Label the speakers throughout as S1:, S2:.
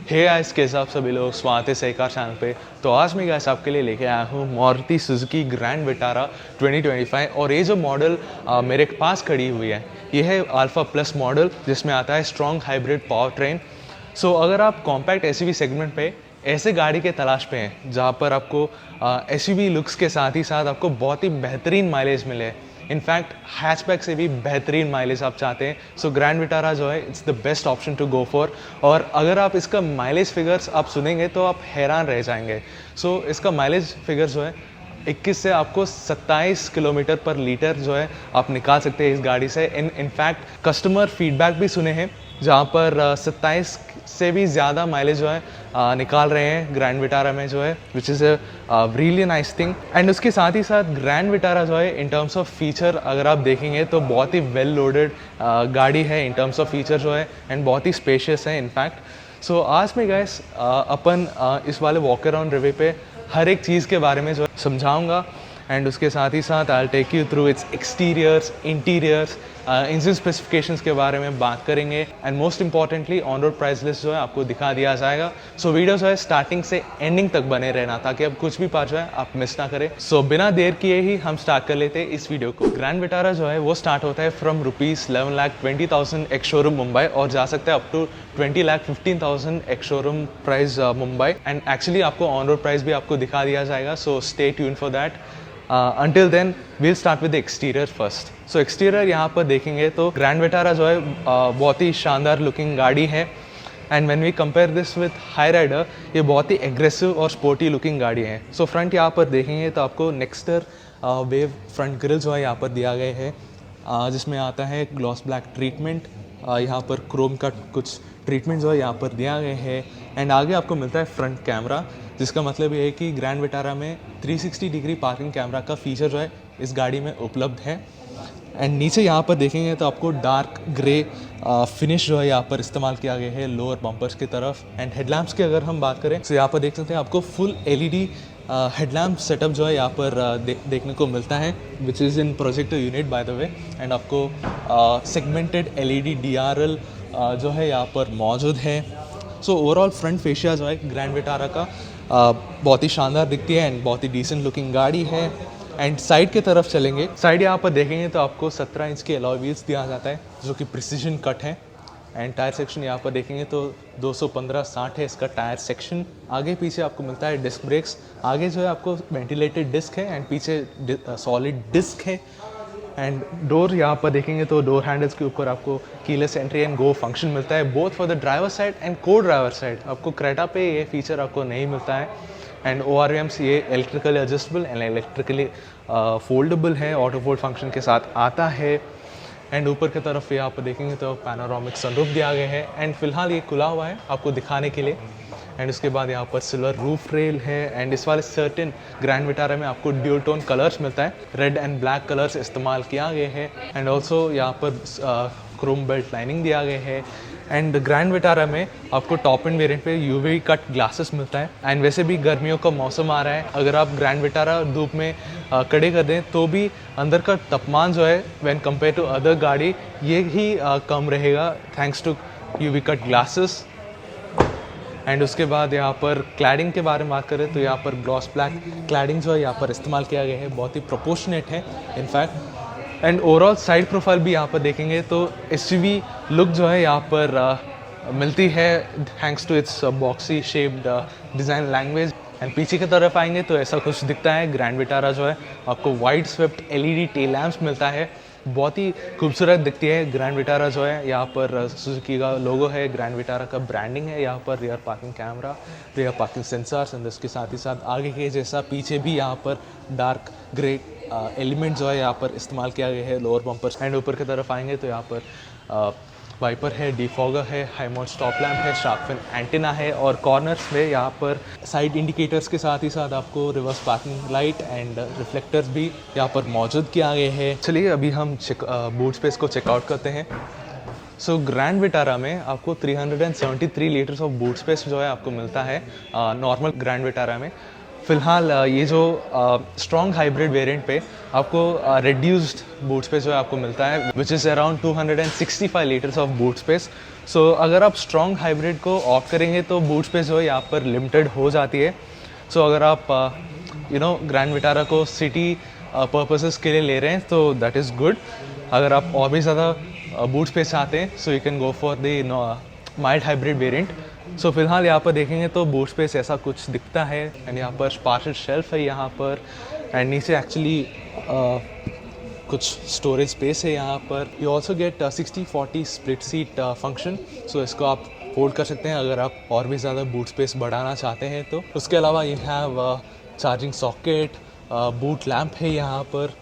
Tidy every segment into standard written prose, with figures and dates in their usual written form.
S1: Hey guys, कैसे आप सभी लोग स्वागत है सहकार चैनल पे। तो आज मैं गाइस आपके लिए लेके आया हूँ मारुति सुजुकी ग्रैंड विटारा 2025। और ये जो मॉडल मेरे पास खड़ी हुई है, ये है अल्फा प्लस मॉडल, जिसमें आता है स्ट्रॉन्ग हाइब्रिड पावर ट्रेन। सो अगर आप कॉम्पैक्ट एसयूवी सेगमेंट पे ऐसे गाड़ी के तलाश पे हैं जहाँ पर आपको एसयूवी लुक्स के साथ ही साथ आपको बहुत ही बेहतरीन माइलेज मिले, इनफैक्ट हैचबैक से भी बेहतरीन माइलेज आप चाहते हैं, सो ग्रैंड विटारा जो है it's the best option to go for. और अगर आप इसका माइलेज फिगर्स आप सुनेंगे तो आप हैरान रह जाएंगे। सो इसका माइलेज फिगर जो है 21 से आपको 27 किलोमीटर पर लीटर जो है आप निकाल सकते हैं इस गाड़ी से। इनफैक्ट कस्टमर फीडबैक भी सुने हैं जहाँ पर 27 से भी ज़्यादा माइलेज जो है निकाल रहे हैं ग्रैंड विटारा में जो है, which is a really nice thing. And उसके साथ ही साथ ग्रैंड विटारा जो है इन टर्म्स ऑफ फीचर अगर आप देखेंगे तो बहुत ही वेल लोडेड गाड़ी है इन टर्म्स ऑफ फीचर जो है, एंड बहुत ही स्पेशियस है इनफैक्ट। सो आज में गाइस अपन इस वाले वॉक अराउंड रिव्यू पे हर एक चीज़ के बारे में जो समझाऊंगा, एंड उसके साथ ही साथ I will take you through its exteriors, interiors, engine specifications के बारे में बात करेंगे, and most importantly on road price list जो है आपको दिखा दिया जाएगा। सो वीडियो जो है स्टार्टिंग से एंडिंग तक बने रहना ताकि अब कुछ भी पार्ट जो है आप मिस ना करें। सो बिना देर किए ही हम स्टार्ट कर लेते हैं इस वीडियो को। ग्रैंड विटारा जो है वो स्टार्ट होता है फ्रॉम ₹11,20,000 एक्स शोरूम मुंबई और जा सकता है up to 20,15,000 ex showroom price Mumbai, and actually आपको ऑन रोड प्राइस भी आपको दिखा दिया जाएगा, so stay tuned for that. Until then we'll start with the exterior first. So exterior यहाँ पर देखेंगे तो ग्रैंड विटारा जो है बहुत ही शानदार लुकिंग गाड़ी है, and when we compare this with Hyryder ये बहुत ही एग्रेसिव और स्पोर्टी लुकिंग गाड़ी है। सो फ्रंट यहाँ पर देखेंगे तो आपको नेक्स्टर वेव फ्रंट ग्रिल जो है यहाँ पर दिया गया है, जिसमें आता है ग्लॉस ब्लैक ट्रीटमेंट, यहाँ पर क्रोम का कुछ ट्रीटमेंट जो है यहाँ पर दिया गया है, एंड आगे आपको मिलता है फ्रंट कैमरा, जिसका मतलब ये है कि ग्रैंड विटारा में 360 डिग्री पार्किंग कैमरा का फीचर जो है इस गाड़ी में उपलब्ध है। एंड नीचे यहाँ पर देखेंगे तो आपको डार्क ग्रे फिनिश जो है यहाँ पर इस्तेमाल किया गया है लोअर बम्पर्स की तरफ। एंड हेडलैम्प्स की अगर हम बात करें तो यहाँ पर देख सकते हैं आपको फुल एलईडी हेडलैम्प सेटअप जो है यहाँ पर देखने को मिलता है, which is in projector unit by the way, and आपको सेगमेंटेड एलईडी DRL जो है यहाँ पर मौजूद है। सो ओवरऑल फ्रंट फेशिया जो है ग्रैंड विटारा का बहुत ही शानदार दिखती है एंड बहुत ही डिसेंट लुकिंग गाड़ी है। एंड साइड की तरफ चलेंगे, साइड यहाँ पर देखेंगे तो आपको 17 इंच के अलॉय व्हील्स दिया जाता है जो कि प्रिसीजन कट है। एंड टायर सेक्शन यहाँ पर देखेंगे तो 215/60 है इसका टायर सेक्शन। आगे पीछे आपको मिलता है डिस्क ब्रेक्स, आगे जो है आपको वेंटिलेटेड डिस्क है एंड पीछे सॉलिड डिस्क है। एंड डोर यहाँ पर देखेंगे तो डोर हैंडल्स के ऊपर आपको keyless entry and go function मिलता है, both for the driver side and को ड्राइवर साइड। आपको क्रेटा पे ये फीचर आपको नहीं मिलता है। एंड ORVMs ये electrically adjustable and electrically foldable है, ऑटो फोल्ड फंक्शन के साथ आता है। एंड ऊपर की तरफ यहाँ पर देखेंगे तो पैनोरामिक सनरूफ दिया गया है, एंड फिलहाल ये खुला हुआ है आपको दिखाने के लिए। एंड उसके बाद यहाँ पर सिल्वर रूफ रेल है, एंड इस वाले सर्टेन ग्रैंड विटारा में आपको ड्यूल टोन कलर्स मिलता है, रेड एंड ब्लैक कलर्स इस्तेमाल किया गया है। एंड ऑल्सो यहाँ पर क्रोम बेल्ट लाइनिंग दिया गया है। एंड ग्रैंड विटारा में आपको टॉप एंड वेरिएंट पे UV कट ग्लासेस मिलता है। एंड वैसे भी गर्मियों का मौसम आ रहा है, अगर आप ग्रैंड विटारा धूप में खड़े कर दें तो भी अंदर का तापमान जो है व्हेन कंपेयर टू अदर गाड़ी ये ही कम रहेगा thanks to UV cut glasses. And उसके बाद यहाँ पर क्लैडिंग के बारे में बात करें तो यहाँ पर ग्लॉस ब्लैक क्लैडिंग जो है यहाँ पर इस्तेमाल किया गया है, बहुत ही प्रोपोर्शनेट है in fact. And overall side profile भी यहाँ पर देखेंगे तो SUV लुक जो है यहाँ पर मिलती है thanks to its boxy shaped design language. And पीछे की तरफ आएंगे तो ऐसा कुछ दिखता है। ग्रैंड विटारा जो है आपको wide swept LED tail lamps मिलता है, बहुत ही खूबसूरत दिखती है ग्रैंड विटारा जो है। यहाँ पर सुजुकी का लोगो है, ग्रैंड विटारा का ब्रांडिंग है, यहाँ पर rear parking camera, rear parking sensors, and इसके साथ ही साथ आगे के जैसा पीछे भी यहाँ पर डार्क ग्रे एलिमेंट जो है यहाँ पर इस्तेमाल किया गया है लोअर बम्पर्स। एंड ऊपर की तरफ आएंगे तो यहाँ पर वाइपर है, डिफॉगर है, हाई माउंट स्टॉप लैम्प है, शार्क फिन एंटीना है, और कॉर्नर्स में यहाँ पर साइड इंडिकेटर्स के साथ ही साथ आपको reverse parking light and reflectors भी यहाँ पर मौजूद किया गया है। चलिए अभी हम बूट स्पेस को चेकआउट करते हैं। सो ग्रैंड विटारा में आपको 373 लीटर्स ऑफ बूट स्पेस जो है आपको मिलता है नॉर्मल ग्रैंड विटारा में। फ़िलहाल ये जो स्ट्रॉन्ग हाइब्रिड वेरिएंट पे आपको रिड्यूस्ड बूट स्पेस जो है आपको मिलता है, which is around 265 litres of boot space. So अगर आप स्ट्रॉन्ग हाइब्रिड को ऑप्ट करेंगे तो बूट स्पेस जो है यहाँ पर लिमिटेड हो जाती है। सो अगर आप ग्रैंड विटारा को सिटी पर्पसेस के लिए ले रहे हैं तो दैट इज़ गुड। अगर आप और भी ज़्यादा बूट स्पेस चाहते हैं so you can go for the mild hybrid variant. So फिलहाल यहाँ पर देखेंगे तो बूट स्पेस ऐसा कुछ दिखता है एंड यहाँ पर स्पार्शल शेल्फ है यहाँ पर एंड नीचे एक्चुअली कुछ स्टोरेज स्पेस है यहाँ पर। You also get 60-40 split seat function. So इसको आप होल्ड कर सकते हैं अगर आप और भी ज़्यादा बूट स्पेस बढ़ाना चाहते हैं तो। उसके अलावा you have charging socket, boot lamp है यहाँ पर,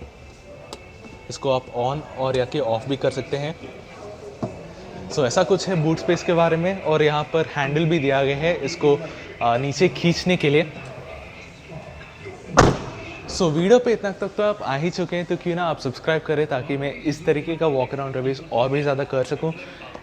S1: इसको आप ऑन और या के ऑफ भी कर सकते हैं। सो ऐसा कुछ है बूट स्पेस के बारे में। और यहाँ पर हैंडल भी दिया गया है इसको नीचे खींचने के लिए। सो वीडियो पे इतना तक तो आप आ ही चुके हैं तो क्यों ना आप सब्सक्राइब करें ताकि मैं इस तरीके का वॉक अराउंड रिव्यूज और भी ज़्यादा कर सकूं।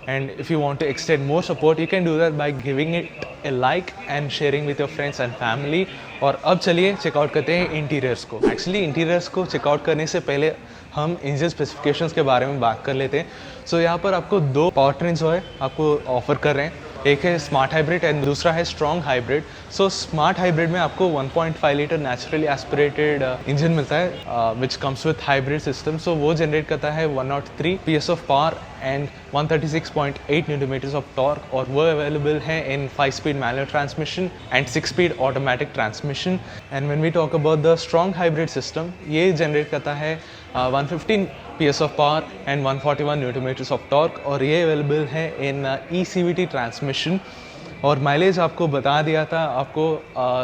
S1: And if you want to extend more support you can do that by giving it a like and sharing with your friends and family. और अब चलिए चेकआउट करते हैं इंटीरियर्स को। एक्चुअली इंटीरियर्स को चेकआउट करने से पहले हम इंजन स्पेसिफिकेशंस के बारे में बात कर लेते हैं। सो यहाँ पर आपको दो पावर ट्रेन जो है आपको ऑफर कर रहे हैं, एक है स्मार्ट हाइब्रिड एंड दूसरा है strong hybrid. So smart hybrid में आपको 1.5 लीटर नेचुरली एस्पिरेटेड इंजन मिलता है which comes with hybrid system. So वो जनरेट करता है 103 PS of power and 136.8 newton of torque और वो अवेलेबल है in 5 speed manual transmission and 6 speed automatic transmission. And when we talk about the strong hybrid system, ये generate करता है 115 PS of power and 141 Newton of torque और ये available है इन ECVT transmission. और माइलेज आपको बता दिया था, आपको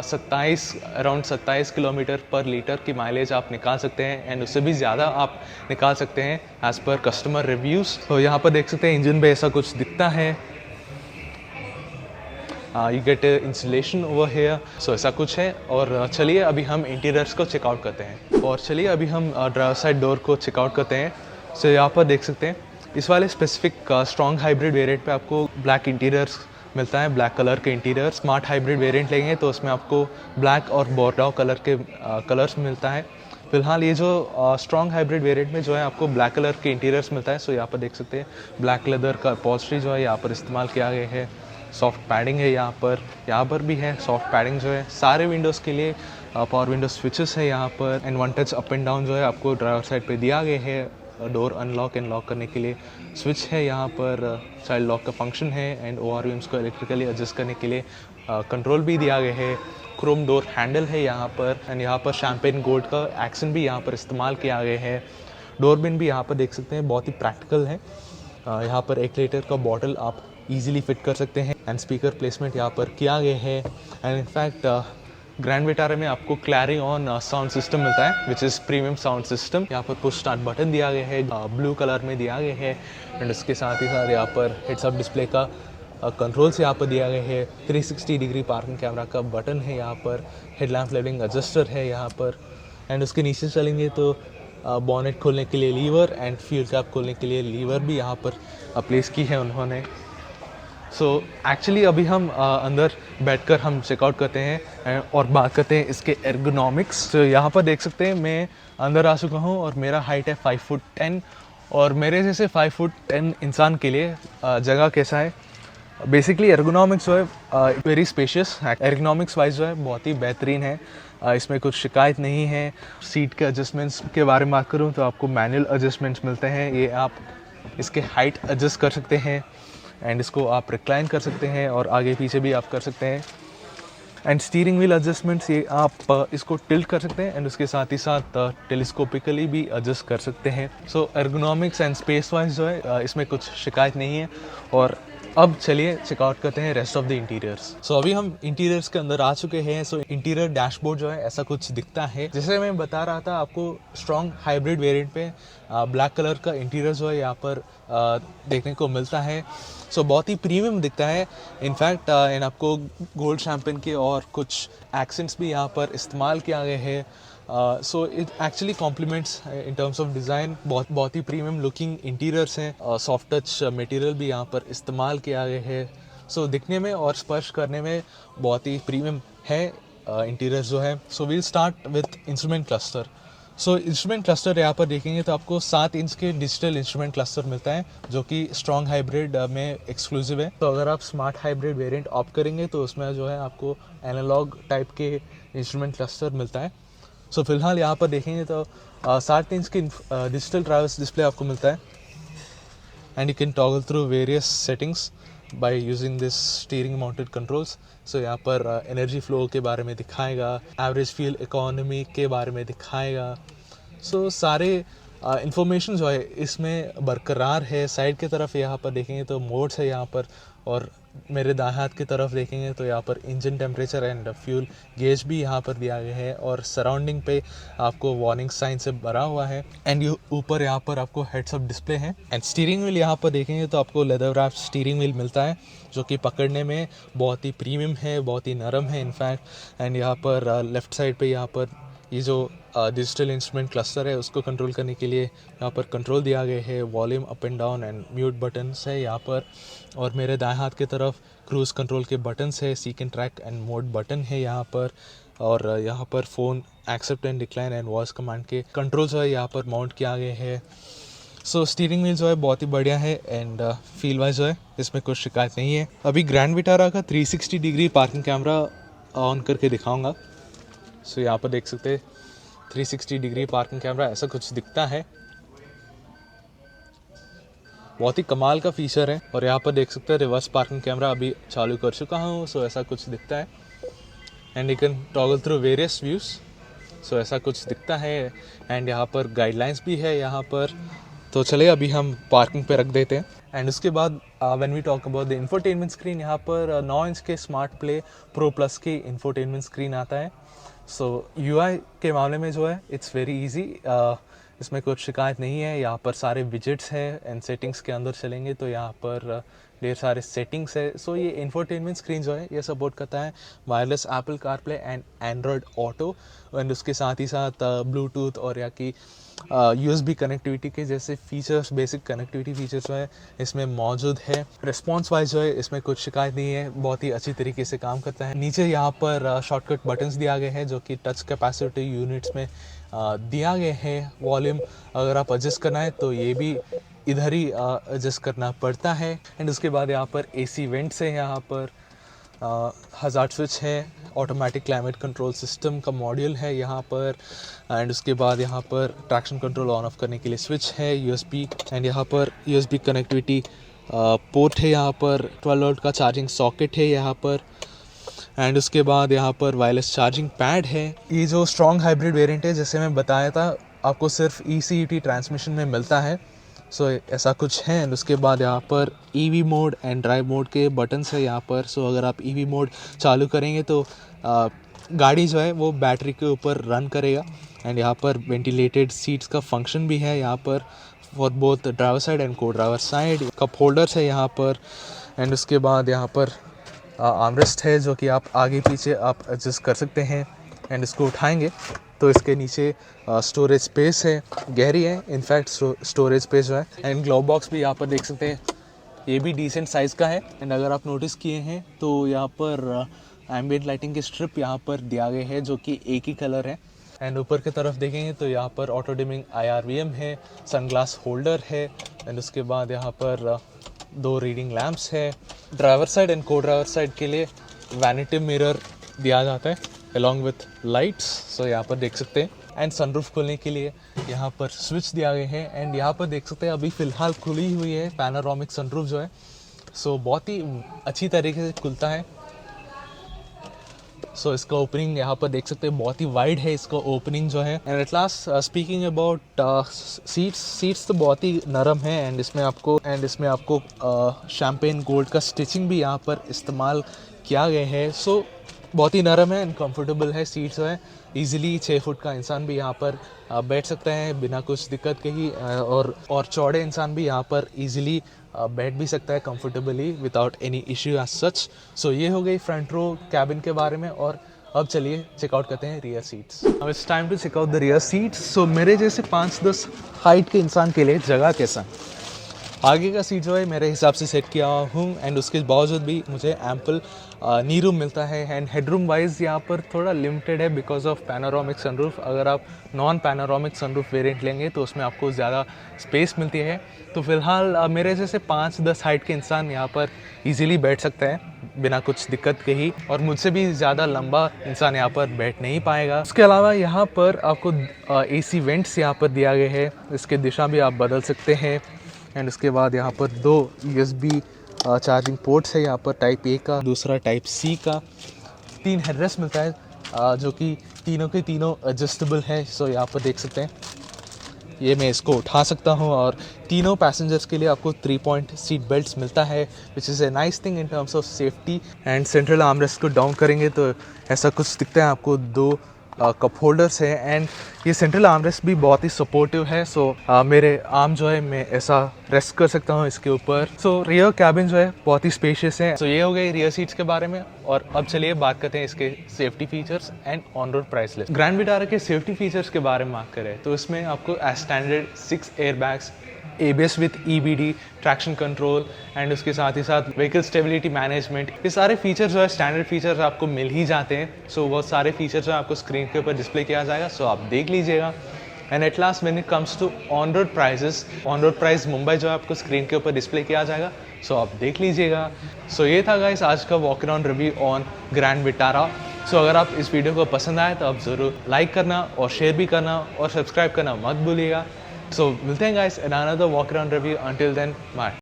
S1: 27 किलोमीटर पर लीटर की माइलेज आप निकाल सकते हैं एंड उससे भी ज़्यादा आप निकाल सकते हैं एज़ पर कस्टमर रिव्यूज़। तो यहाँ पर देख सकते हैं इंजन पे ऐसा कुछ दिखता है। You get insulation over here. So ऐसा कुछ है। और चलिए अभी हम इंटीरियर्स को चेकआउट करते हैं। और चलिए अभी हम ड्राइवर साइड डोर को चेकआउट करते हैं। सो यहाँ पर देख सकते हैं इस वाले स्पेसिफिक स्ट्रॉन्ग हाइब्रिड वेरिएंट पे आपको ब्लैक इंटीरियर्स मिलता है, ब्लैक कलर के इंटीरियर। स्मार्ट हाइब्रिड वेरिएंट लेंगे तो उसमें आपको ब्लैक और बोर्डाउ कलर के कलर्स मिलता है। फिलहाल ये जो स्ट्रॉन्ग हाइब्रिड वेरिएंट में जो है आपको ब्लैक कलर के इंटीरियर्स मिलता है। सो यहाँ पर देख सकते हैं ब्लैक लेदर का अपॉल्स्ट्री जो है यहाँ पर इस्तेमाल किया गया है। सॉफ्ट पैडिंग है यहाँ पर भी है सॉफ्ट पैडिंग जो है। सारे विंडोज़ के लिए पावर विंडो स्विचेस है यहाँ पर and one touch up and down जो है आपको ड्राइवर साइड पे दिया गया है। डोर अनलॉक एंड लॉक करने के लिए स्विच है यहाँ पर, चाइल्ड लॉक का फंक्शन है एंड ORVMs को इलेक्ट्रिकली एडजस्ट करने के लिए कंट्रोल भी दिया गया है। क्रोम डोर हैंडल है यहाँ पर एंड यहाँ पर शैम्पेन गोल्ड का एक्सेंट भी यहाँ पर इस्तेमाल किया गया है। डोर बिन भी यहाँ पर देख सकते हैं बहुत ही प्रैक्टिकल है। यहाँ पर 1 लीटर का बॉटल आप इजीली फिट कर सकते हैं एंड स्पीकर प्लेसमेंट यहाँ पर किया गया है। एंड इनफैक्ट ग्रैंड विटारा में आपको क्लैरियन साउंड सिस्टम मिलता है which is premium sound system. यहाँ पर पुश स्टार्ट बटन दिया गया है, ब्लू कलर में दिया गया है एंड उसके साथ ही साथ यहाँ पर हेड्स अप डिस्प्ले का कंट्रोल्स यहाँ पर दिया गया है। 360 डिग्री पार्किंग कैमरा का बटन है यहाँ पर, हेडलैम्प लाइटिंग एडजस्टर है यहाँ पर एंड उसके नीचे चलेंगे तो बॉनेट खोलने के लिए लीवर एंड फ्यूल कैप खोलने के लिए लीवर भी यहाँ पर प्लेस की है उन्होंने। सो एक्चुअली अभी हम अंदर बैठकर हम चेकआउट करते हैं और बात करते हैं इसके एर्गोनॉमिक्स। तो यहाँ पर देख सकते हैं मैं अंदर आ चुका हूँ और मेरा हाइट है 5 फुट 10 और मेरे जैसे 5 फुट 10 इंसान के लिए जगह कैसा है। बेसिकली एर्गोनॉमिक्स जो है वेरी स्पेशियस, एर्गोनॉमिक्स वाइज जो है बहुत ही बेहतरीन है। इसमें कुछ शिकायत नहीं है। सीट के एडजस्टमेंट्स के बारे में बात करूँ तो आपको मैनुअल एडजस्टमेंट्स मिलते हैं। ये आप इसके हाइट एडजस्ट कर सकते हैं एंड इसको आप रिक्लाइन कर सकते हैं और आगे पीछे भी आप कर सकते हैं। एंड स्टीयरिंग व्हील एडजस्टमेंट्स ये आप इसको टिल्ट कर सकते हैं एंड उसके साथ ही साथ टेलीस्कोपिकली भी एडजस्ट कर सकते हैं। सो एर्गोनॉमिक्स एंड स्पेस वाइज जो है इसमें कुछ शिकायत नहीं है। और अब चलिए चेकआउट करते हैं रेस्ट ऑफ द इंटीरियर्स। सो अभी हम इंटीरियर्स के अंदर आ चुके हैं। सो इंटीरियर डैशबोर्ड जो है ऐसा कुछ दिखता है। जैसे मैं बता रहा था आपको स्ट्रॉन्ग हाइब्रिड वेरिएंट पे ब्लैक कलर का इंटीरियर जो है यहाँ पर देखने को मिलता है। सो बहुत ही प्रीमियम दिखता है। इनफैक्ट इन आपको गोल्ड शैम्पेन के और कुछ एक्सेंट्स भी यहाँ पर इस्तेमाल किया गया है। So it actually compliments in terms of design. बहुत ही प्रीमियम लुकिंग इंटीरियर्स हैं। सॉफ्ट टच मटेरियल भी यहाँ पर इस्तेमाल किया गया है। सो दिखने में और स्पर्श करने में बहुत ही प्रीमियम है इंटीरियर जो है। So we'll start with instrument cluster. So instrument cluster यहाँ पर देखेंगे तो आपको 7 इंच के डिजिटल इंस्ट्रूमेंट क्लस्टर मिलता है जो कि स्ट्रॉन्ग हाइब्रिड में एक्सक्लूसिव है। तो अगर आप स्मार्ट हाइब्रिड वेरिएंट ऑप्ट करेंगे तो उसमें जो है आपको एनालॉग टाइप के इंस्ट्रूमेंट क्लस्टर मिलता है। सो फिलहाल यहाँ पर देखेंगे तो 7 इंच की डिजिटल ट्रैवर्स डिस्प्ले आपको मिलता है and you can toggle through various settings by using this steering mounted controls. So यहाँ पर एनर्जी फ्लो के बारे में दिखाएगा, एवरेज फ्यूल इकोनॉमी के बारे में दिखाएगा। सो सारे इंफॉर्मेशन जो है इसमें बरकरार है। साइड की तरफ यहाँ पर देखेंगे तो मोड्स है यहाँ पर, और मेरे दाएं हाथ की तरफ देखेंगे तो यहाँ पर engine temperature and fuel gauge भी यहाँ पर दिया गया है, और सराउंडिंग पे आपको वार्निंग साइन से भरा हुआ है। एंड ऊपर यहाँ पर आपको हेड्स अप डिस्प्ले है। एंड स्टीयरिंग व्हील यहाँ पर देखेंगे तो आपको लेदर रैप्ड स्टीयरिंग व्हील मिलता है जो कि पकड़ने में बहुत ही प्रीमियम है, बहुत ही नरम है इनफैक्ट। एंड यहाँ पर लेफ़्ट साइड पे यहाँ पर ये जो डिजिटल इंस्ट्रूमेंट क्लस्टर है उसको कंट्रोल करने के लिए यहाँ पर कंट्रोल दिया गया है। Volume up and down and mute buttons है यहाँ पर, और मेरे दाएं हाथ की तरफ क्रूज़ कंट्रोल के बटन्स है, seek and track and mode button है यहाँ पर, और यहाँ पर phone accept and decline and voice command के कंट्रोल जो है यहाँ पर माउंट किया गया है। सो स्टीयरिंग व्हील जो है बहुत ही बढ़िया है एंड फील वाइज जो है इसमें कुछ शिकायत नहीं है। अभी ग्रैंड विटारा का 360 डिग्री पार्किंग कैमरा ऑन करके दिखाऊंगा। सो यहाँ पर देख सकते हैं 360 डिग्री पार्किंग कैमरा ऐसा कुछ दिखता है, बहुत ही कमाल का फीचर है। और यहाँ पर देख सकते हैं रिवर्स पार्किंग कैमरा अभी चालू कर चुका हूँ, सो ऐसा कुछ दिखता है। And you can toggle through various views, so ऐसा कुछ दिखता है। एंड यहाँ पर गाइडलाइंस भी है यहाँ पर। तो चलिए अभी हम पार्किंग पे रख देते हैं। एंड उसके बाद when we talk about the infotainment screen, यहाँ पर 9 इंच के स्मार्ट प्ले प्रो प्लस की इंफोटेनमेंट स्क्रीन आता है। सो यूआई के मामले में जो है इट्स वेरी इजी, इसमें कुछ शिकायत नहीं है। यहाँ पर सारे विजेट्स हैं एंड सेटिंग्स के अंदर चलेंगे तो यहाँ पर ढेर सारे सेटिंग्स है। सो ये इंफोटेनमेंट स्क्रीन जो है ये सपोर्ट करता है wireless Apple CarPlay and Android auto, and उसके साथ ही साथ ब्लूटूथ और या कि यूएसबी कनेक्टिविटी के जैसे फीचर्स, बेसिक कनेक्टिविटी फीचर्स जो है इसमें मौजूद है। रिस्पॉन्स वाइज जो है इसमें कुछ शिकायत नहीं है, बहुत ही अच्छी तरीके से काम करता है। नीचे यहाँ पर शॉर्टकट बटन्स दिया गए हैं जो कि टच कैपेसिटी यूनिट्स में दिया गया है। वॉल्यूम अगर आप एडजस्ट करना है तो ये भी इधर ही एडजस्ट करना पड़ता है। एंड उसके बाद यहाँ पर एसी वेंट्स है, यहाँ पर हज़ार्ड स्विच है, ऑटोमेटिक क्लाइमेट कंट्रोल सिस्टम का मॉड्यूल है यहाँ पर। एंड उसके बाद यहाँ पर ट्रैक्शन कंट्रोल ऑन ऑफ करने के लिए स्विच है, यूएसबी, एंड यहाँ पर यूएसबी कनेक्टिविटी पोर्ट है, यहाँ पर 12 वोल्ट का चार्जिंग सॉकेट है यहाँ पर। एंड उसके बाद यहाँ पर वायरलेस चार्जिंग पैड है। ये जो स्ट्रॉन्ग हाइब्रिड वेरिएंट है जैसे मैं बताया था आपको सिर्फ ECUT ट्रांसमिशन में मिलता है, सो ऐसा कुछ है। एंड उसके बाद यहाँ पर EV mode and drive mode के बटन्स है यहाँ पर। सो अगर आप EV मोड चालू करेंगे तो गाड़ी जो है वो बैटरी के ऊपर रन करेगा। एंड यहाँ पर वेंटिलेटेड सीट्स का फंक्शन भी है यहाँ पर for both driver side and को ड्राइवर साइड। कप होल्डर्स है यहाँ पर। एंड उसके बाद यहाँ पर आर्मरेस्ट है जो कि आप आगे पीछे आप एडजस्ट कर सकते हैं। एंड इसको उठाएंगे तो इसके नीचे स्टोरेज स्पेस है, गहरी है इनफैक्ट स्टोरेज स्पेस जो है। एंड ग्लोव बॉक्स भी यहाँ पर देख सकते हैं, ये भी डिसेंट साइज़ का है। एंड अगर आप नोटिस किए हैं तो यहाँ पर एम्बिएंट लाइटिंग के स्ट्रिप यहाँ पर दिया गए हैं जो कि एक ही कलर है। एंड ऊपर की तरफ देखेंगे तो यहाँ पर ऑटो डिमिंग IRVM है, सनग्लास होल्डर है। एंड उसके बाद यहाँ पर 2 रीडिंग लैम्प्स है। ड्राइवर साइड एंड को ड्राइवर साइड के लिए वैनिटी मिरर दिया जाता है अलॉन्ग विथ लाइट्स, सो यहाँ पर देख सकते हैं। एंड सनरूफ खोलने के लिए यहाँ पर स्विच दिया गया है। एंड यहाँ पर देख सकते हैं अभी फ़िलहाल खुली हुई है पैनोरामिक सनरूफ जो है, सो बहुत ही अच्छी तरीके से खुलता है। सो इसका ओपनिंग यहाँ पर देख सकते हैं बहुत ही वाइड है इसका ओपनिंग जो है। And at last speaking about seats तो बहुत ही नरम है। एंड इसमें आपको शैम्पेन गोल्ड का स्टिचिंग भी यहाँ पर इस्तेमाल किया गया है। सो बहुत ही नरम है एंड कंफर्टेबल है सीट्स जो है। इजीली 6 फुट का इंसान भी यहाँ पर बैठ सकता है बिना कुछ दिक्कत के ही, और चौड़े इंसान भी यहाँ पर इजीली बैठ भी सकता है comfortably without any issue as such. So ये हो गई फ्रंट रो कैबिन के बारे में। और अब चलिए चेकआउट करते हैं रियर सीट्स। अब it's time to check out the rear seats. So मेरे जैसे 5-10 हाइट के इंसान के लिए जगह कैसा है? आगे का सीट जो है मेरे हिसाब से सेट किया हूँ एंड उसके बावजूद भी मुझे एम्पल नी रूम मिलता है एंड हेडरूम वाइज यहाँ पर थोड़ा लिमिटेड है बिकॉज ऑफ पैनोरामिक सनरूफ। अगर आप नॉन पैनोरामिक सनरूफ वेरिएंट लेंगे तो उसमें आपको ज़्यादा स्पेस मिलती है। तो फिलहाल मेरे जैसे 5-10 हाइट के इंसान यहाँ पर इजीली बैठ सकते हैं बिना कुछ दिक्कत के ही, और मुझसे भी ज़्यादा लंबा इंसान यहाँ पर बैठ नहीं पाएगा। उसके अलावा यहाँ पर आपको AC वेंट्स यहाँ पर दिया गया है, इसके दिशा भी आप बदल सकते हैं एंड उसके बाद यहाँ पर 2 USB चार्जिंग पोर्ट्स है यहाँ पर, टाइप A का, दूसरा टाइप C का। 3 हेडरेस्ट मिलता है जो कि तीनों के तीनों एडजस्टेबल है। सो यहाँ पर देख सकते हैं ये मैं इसको उठा सकता हूँ, और तीनों पैसेंजर्स के लिए आपको 3 पॉइंट सीट बेल्ट्स मिलता है which is a nice thing in terms of safety. And central armrest को डाउन करेंगे तो ऐसा कुछ दिखता है आपको, 2 कप होल्डर्स है एंड ये सेंट्रल आर्मरेस्ट भी बहुत ही सपोर्टिव है। सो मेरे आर्म जो है मैं ऐसा रेस्ट कर सकता हूँ इसके ऊपर। सो रियर कैबिन जो है बहुत ही स्पेशियस है। सो ये हो गई रियर सीट्स के बारे में, और अब चलिए बात करते हैं इसके safety features and on road price list. Grand Vitara के सेफ्टी फीचर्स के बारे में बात करें तो इसमें आपको as standard 6 airbags, ABS with EBD, traction control and उसके साथ ही साथ व्हीकल स्टेबिलिटी मैनेजमेंट, ये सारे फीचर्स जो है स्टैंडर्ड फीचर्स आपको मिल ही जाते हैं। सो वो सारे फीचर्स जो आपको स्क्रीन के ऊपर डिस्प्ले किया जाएगा, सो आप देख लीजिएगा। And at last when it comes to on road prices, on road price Mumbai जो है आपको स्क्रीन के ऊपर डिस्प्ले किया जाएगा, सो आप देख लीजिएगा। सो ये था गाइस आज का walk around review on Grand Vitara. So अगर आप इस वीडियो को पसंद आए तो आप ज़रूर लाइक करना और शेयर भी करना और सब्सक्राइब करना मत भूलिएगा। So, मिलते हैं guys in another walk around review. Until then, bye.